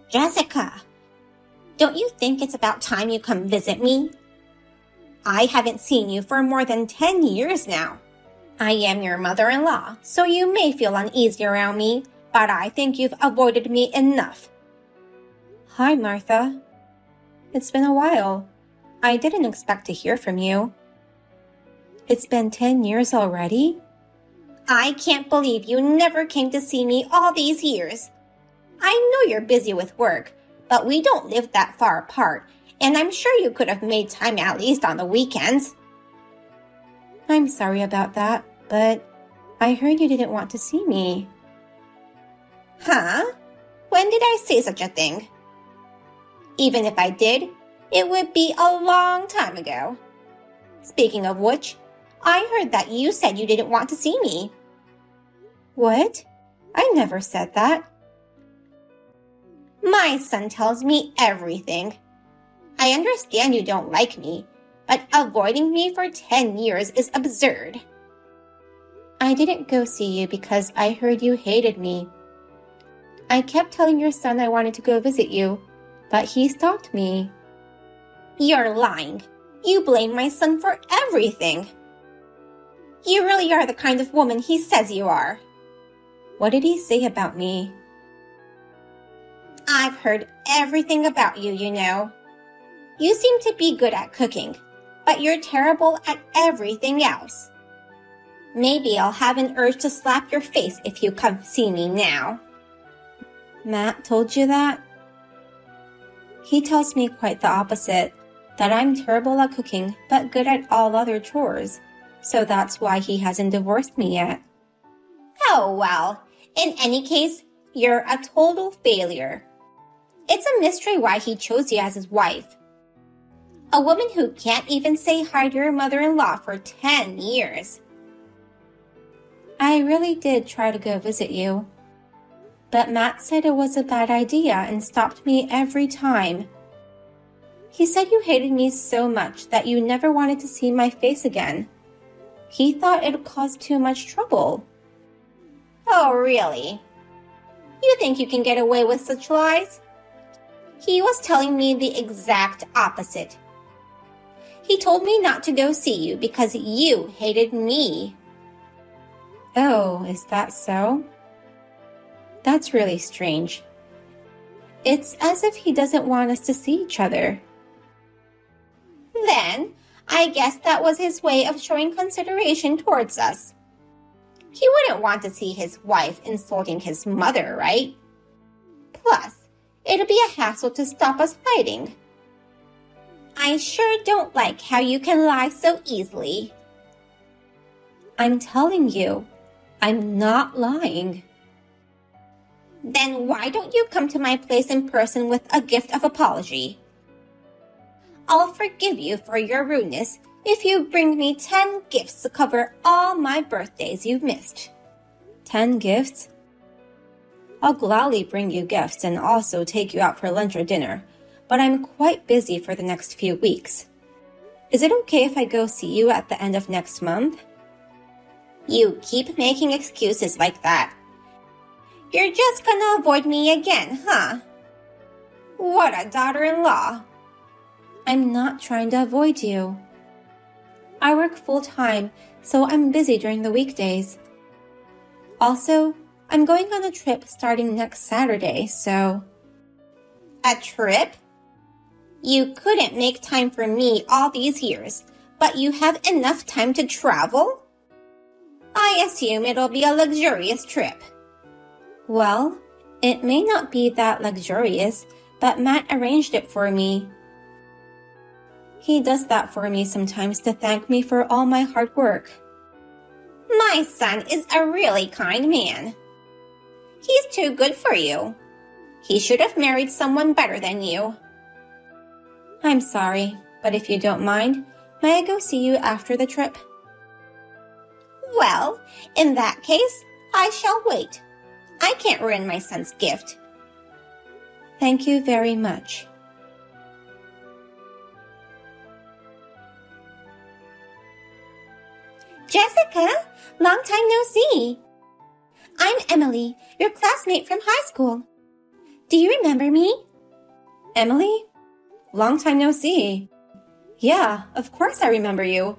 Jessica, don't you think it's about time you come visit me? I haven't seen you for more than 10 years now. I am your mother-in-law, so you may feel uneasy around me, but I think you've avoided me enough. Hi, Martha. It's been a while. I didn't expect to hear from you. It's been 10 years already? I can't believe you never came to see me all these years. I know you're busy with work, but we don't live that far apart, and I'm sure you could have made time at least on the weekends. I'm sorry about that, but I heard you didn't want to see me. Huh? When did I say such a thing? Even if I did, it would be a long time ago. Speaking of which, I heard that you said you didn't want to see me. What? I never said that. My son tells me everything. I understand you don't like me, but avoiding me for 10 years is absurd. I didn't go see you because I heard you hated me. I kept telling your son I wanted to go visit you, but he stopped me. You're lying. You blame my son for everything. You really are the kind of woman he says you are. What did he say about me? I've heard everything about you, you know. You seem to be good at cooking, but you're terrible at everything else. Maybe I'll have an urge to slap your face if you come see me now. Matt told you that? He tells me quite the opposite, that I'm terrible at cooking but good at all other chores, so that's why he hasn't divorced me yet. Oh well, in any case, you're a total failure. It's a mystery why he chose you as his wife. A woman who can't even say hi to your mother-in-law for 10 years. I really did try to go visit you. But Matt said it was a bad idea and stopped me every time. He said you hated me so much that you never wanted to see my face again. He thought it caused too much trouble. Oh, really? You think you can get away with such lies? He was telling me the exact opposite. He told me not to go see you because you hated me. Oh, is that so? That's really strange. It's as if he doesn't want us to see each other. Then, I guess that was his way of showing consideration towards us. He wouldn't want to see his wife insulting his mother, right? Plus, it'll be a hassle to stop us fighting. I sure don't like how you can lie so easily. I'm telling you, I'm not lying. Then why don't you come to my place in person with a gift of apology? I'll forgive you for your rudeness if you bring me 10 gifts to cover all my birthdays you've missed. 10 gifts? I'll gladly bring you gifts and also take you out for lunch or dinner, but I'm quite busy for the next few weeks. Is it okay if I go see you at the end of next month? You keep making excuses like that. You're just gonna avoid me again, huh? What a daughter-in-law. I'm not trying to avoid you. I work full-time, so I'm busy during the weekdays. Also, I'm going on a trip starting next Saturday, so... A trip? You couldn't make time for me all these years, but you have enough time to travel? I assume it'll be a luxurious trip. Well, it may not be that luxurious, but Matt arranged it for me. He does that for me sometimes to thank me for all my hard work. My son is a really kind man. He's too good for you. He should have married someone better than you. I'm sorry, but if you don't mind, may I go see you after the trip? Well, in that case, I shall wait. I can't ruin my son's gift. Thank you very much. Jessica, long time no see. I'm Emily, your classmate from high school. Do you remember me? Emily? Long time no see. Yeah, of course I remember you.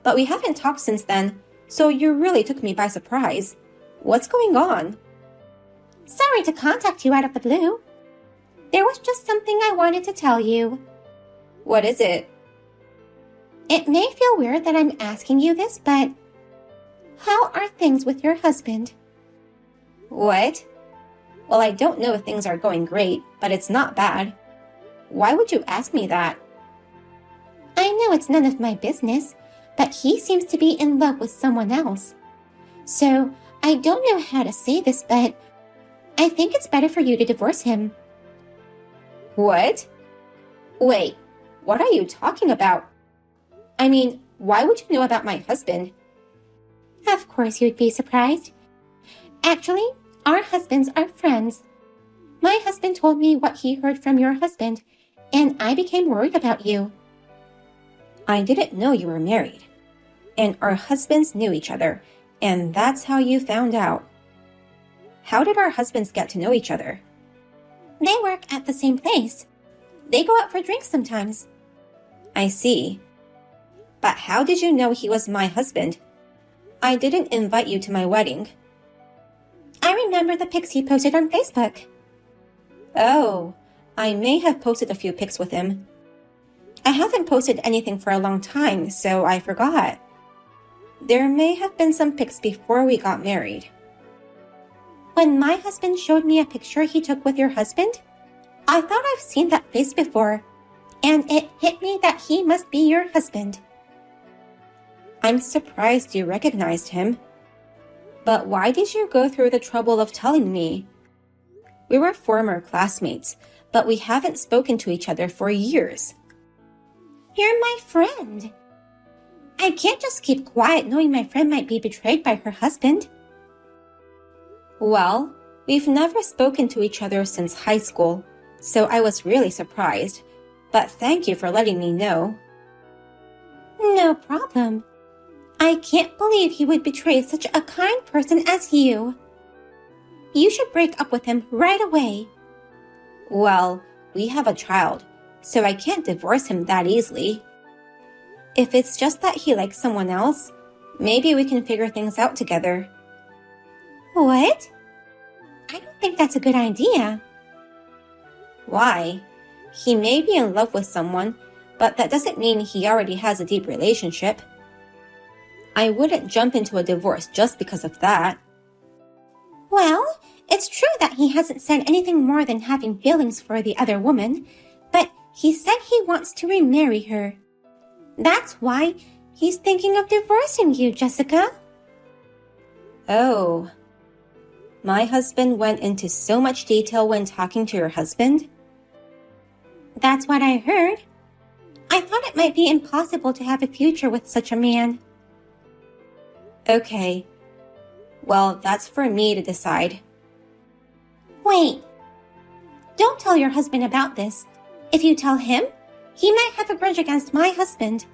But we haven't talked since then, so you really took me by surprise. What's going on? Sorry to contact you out of the blue. There was just something I wanted to tell you. What is it? It may feel weird that I'm asking you this, but how are things with your husband? What? Well, I don't know if things are going great, but it's not bad. Why would you ask me that? I know it's none of my business, but he seems to be in love with someone else. So, I don't know how to say this, but I think it's better for you to divorce him. What? Wait, what are you talking about? I mean, why would you know about my husband? Of course you'd be surprised. Actually, our husbands are friends. My husband told me what he heard from your husband, and I became worried about you. I didn't know you were married. And our husbands knew each other, and that's how you found out. How did our husbands get to know each other? They work at the same place. They go out for drinks sometimes. I see. But how did you know he was my husband? I didn't invite you to my wedding. I remember the pics he posted on Facebook. Oh, I may have posted a few pics with him. I haven't posted anything for a long time, so I forgot. There may have been some pics before we got married. When my husband showed me a picture he took with your husband, I thought I've seen that face before, and it hit me that he must be your husband. I'm surprised you recognized him. But why did you go through the trouble of telling me? We were former classmates, but we haven't spoken to each other for years. You're my friend. I can't just keep quiet knowing my friend might be betrayed by her husband. Well, we've never spoken to each other since high school, so I was really surprised. But thank you for letting me know. No problem. I can't believe he would betray such a kind person as you. You should break up with him right away. Well, we have a child, so I can't divorce him that easily. If it's just that he likes someone else, maybe we can figure things out together. What? I don't think that's a good idea. Why? He may be in love with someone, but that doesn't mean he already has a deep relationship. I wouldn't jump into a divorce just because of that. Well, it's true that he hasn't said anything more than having feelings for the other woman, but he said he wants to remarry her. That's why he's thinking of divorcing you, Jessica. Oh. My husband went into so much detail when talking to your husband? That's what I heard. I thought it might be impossible to have a future with such a man. Okay. Well, that's for me to decide. Wait. Don't tell your husband about this. If you tell him, he might have a grudge against my husband.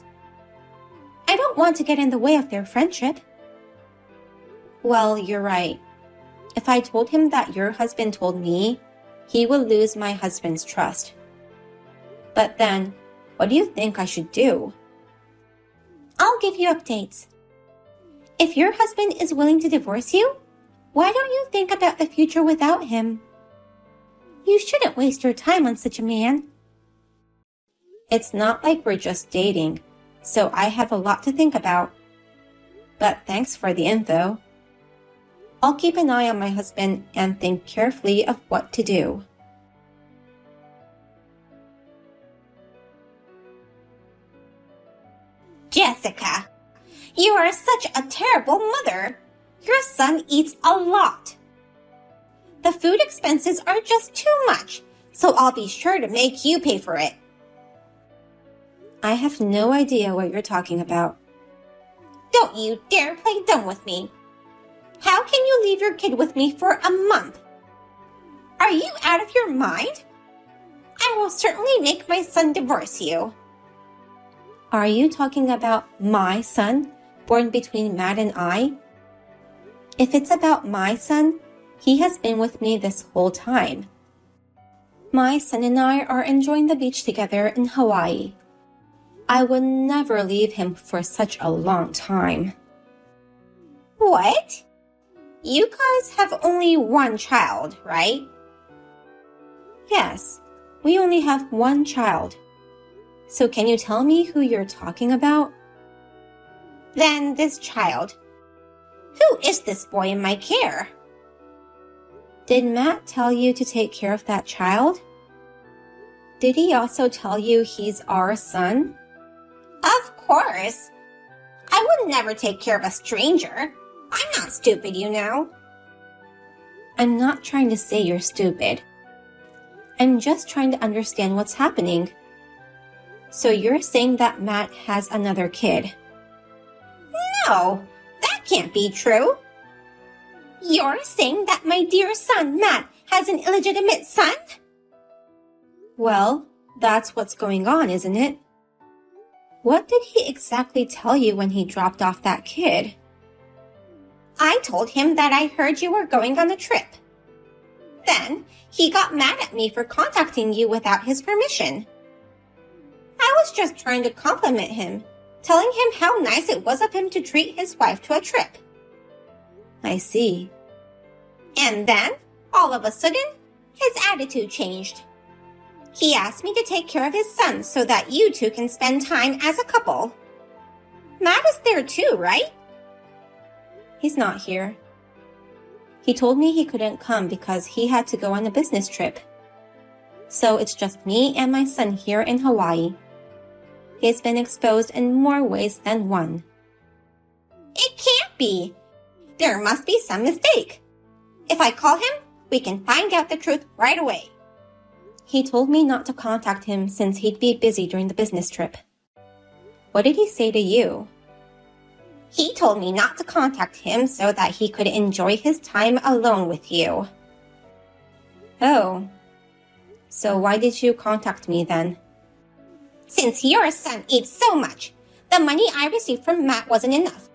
I don't want to get in the way of their friendship. Well, you're right. If I told him that your husband told me, he would lose my husband's trust. But then, what do you think I should do? I'll give you updates. If your husband is willing to divorce you, why don't you think about the future without him? You shouldn't waste your time on such a man. It's not like we're just dating, so I have a lot to think about. But thanks for the info. I'll keep an eye on my husband and think carefully of what to do. Jessica, you are such a terrible mother. Your son eats a lot. The food expenses are just too much, so I'll be sure to make you pay for it. I have no idea what you're talking about. Don't you dare play dumb with me. How can you leave your kid with me for a month? Are you out of your mind? I will certainly make my son divorce you. Are you talking about my son, born between Matt and I? If it's about my son, he has been with me this whole time. My son and I are enjoying the beach together in Hawaii. I would never leave him for such a long time. What? You guys have only one child, right? Yes, we only have one child. So can you tell me who you're talking about? Then this child. Who is this boy in my care? Did Matt tell you to take care of that child? Did he also tell you he's our son? Of course. I would never take care of a stranger. I'm not stupid, you know. I'm not trying to say you're stupid. I'm just trying to understand what's happening. So you're saying that Matt has another kid? No, that can't be true. You're saying that my dear son, Matt, has an illegitimate son? Well, that's what's going on, isn't it? What did he exactly tell you when he dropped off that kid? I told him that I heard you were going on a trip. Then he got mad at me for contacting you without his permission. I was just trying to compliment him, telling him how nice it was of him to treat his wife to a trip. I see. And then, all of a sudden, his attitude changed. He asked me to take care of his son so that you two can spend time as a couple. Matt is there too, right? He's not here. He told me he couldn't come because he had to go on a business trip. So it's just me and my son here in Hawaii. He's been exposed in more ways than one. It can't be. There must be some mistake. If I call him, we can find out the truth right away. He told me not to contact him since he'd be busy during the business trip. What did he say to you? He told me not to contact him so that he could enjoy his time alone with you. Oh. So why did you contact me then? Since your son eats so much, the money I received from Matt wasn't enough.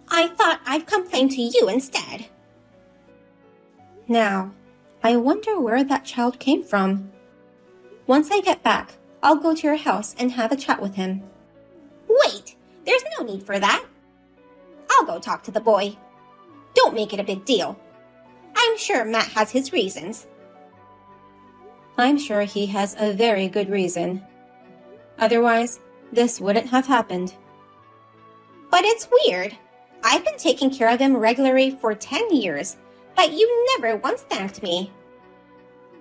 I thought I'd complain to you instead. Now, I wonder where that child came from. Once I get back, I'll go to your house and have a chat with him. Wait, there's no need for that. I'll go talk to the boy. Don't make it a big deal. I'm sure Matt has his reasons. I'm sure he has a very good reason. Otherwise, this wouldn't have happened. But it's weird. I've been taking care of him regularly for 10 years, but you never once thanked me.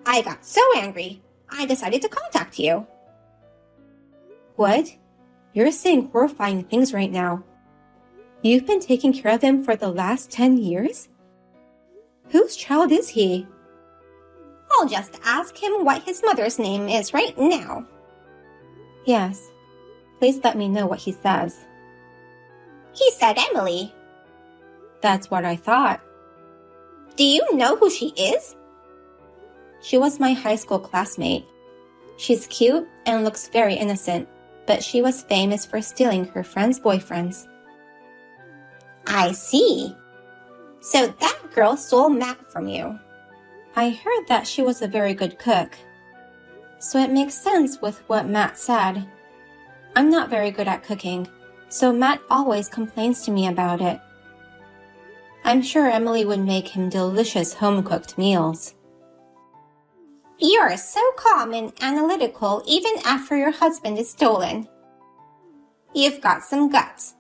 I got so angry, I decided to contact you. What? You're saying horrifying things right now. You've been taking care of him for the last 10 years? Whose child is he? I'll just ask him what his mother's name is right now. Yes. Please let me know what he says. He said Emily. That's what I thought. Do you know who she is? She was my high school classmate. She's cute and looks very innocent, but she was famous for stealing her friends' boyfriends. I see. So that girl stole Matt from you. I heard that she was a very good cook. So it makes sense with what Matt said. I'm not very good at cooking, so Matt always complains to me about it. I'm sure Emily would make him delicious home-cooked meals. You're so calm and analytical even after your husband is stolen. You've got some guts.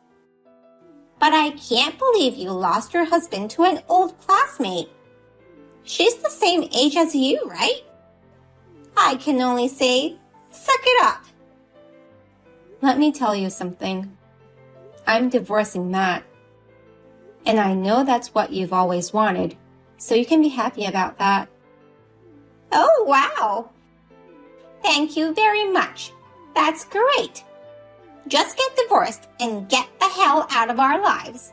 But I can't believe you lost your husband to an old classmate. She's the same age as you, right? I can only say, suck it up. Let me tell you something. I'm divorcing Matt. And I know that's what you've always wanted, so you can be happy about that. Oh, wow. Thank you very much. That's great. Just get divorced and get the hell out of our lives.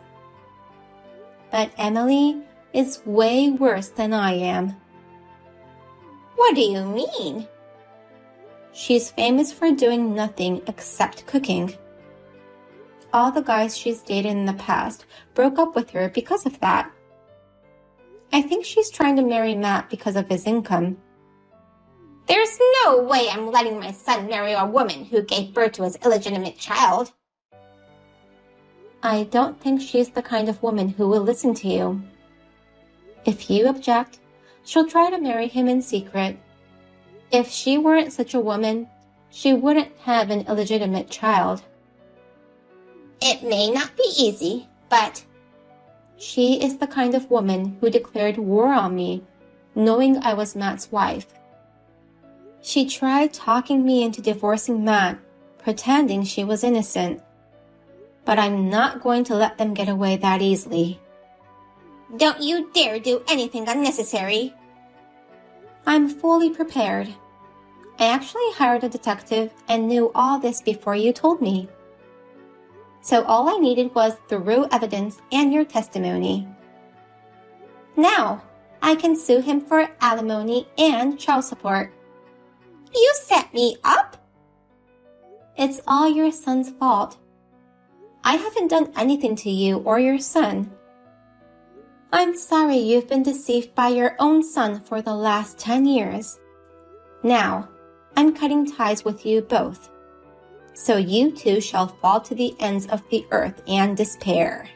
But Emily is way worse than I am. What do you mean? She's famous for doing nothing except cooking. All the guys she's dated in the past broke up with her because of that. I think she's trying to marry Matt because of his income. There's no way I'm letting my son marry a woman who gave birth to his illegitimate child. I don't think she's the kind of woman who will listen to you. If you object, she'll try to marry him in secret. If she weren't such a woman, she wouldn't have an illegitimate child. It may not be easy, but she is the kind of woman who declared war on me, knowing I was Matt's wife. She tried talking me into divorcing Matt, pretending she was innocent. But I'm not going to let them get away that easily. Don't you dare do anything unnecessary. I'm fully prepared. I actually hired a detective and knew all this before you told me. So all I needed was the raw evidence and your testimony. Now, I can sue him for alimony and child support. You set me up? It's all your son's fault. I haven't done anything to you or your son. I'm sorry you've been deceived by your own son for the last 10 years. Now, I'm cutting ties with you both. So you two shall fall to the ends of the earth and despair.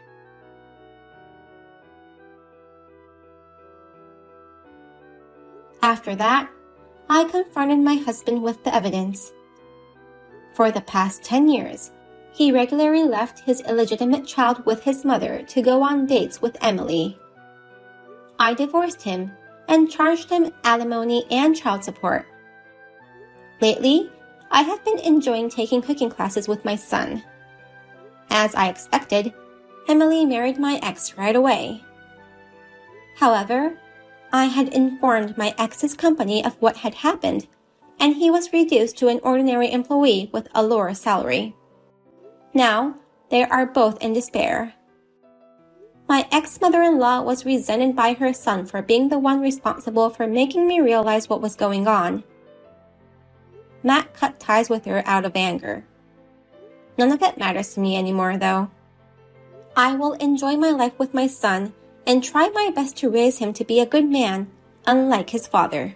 After that, I confronted my husband with the evidence. For the past 10 years, he regularly left his illegitimate child with his mother to go on dates with Emily. I divorced him and charged him alimony and child support. Lately, I have been enjoying taking cooking classes with my son. As I expected, Emily married my ex right away. However, I had informed my ex's company of what had happened, and he was reduced to an ordinary employee with a lower salary. Now, they are both in despair. My ex-mother-in-law was resented by her son for being the one responsible for making me realize what was going on. Matt cut ties with her out of anger. None of it matters to me anymore, though. I will enjoy my life with my son and try my best to raise him to be a good man, unlike his father.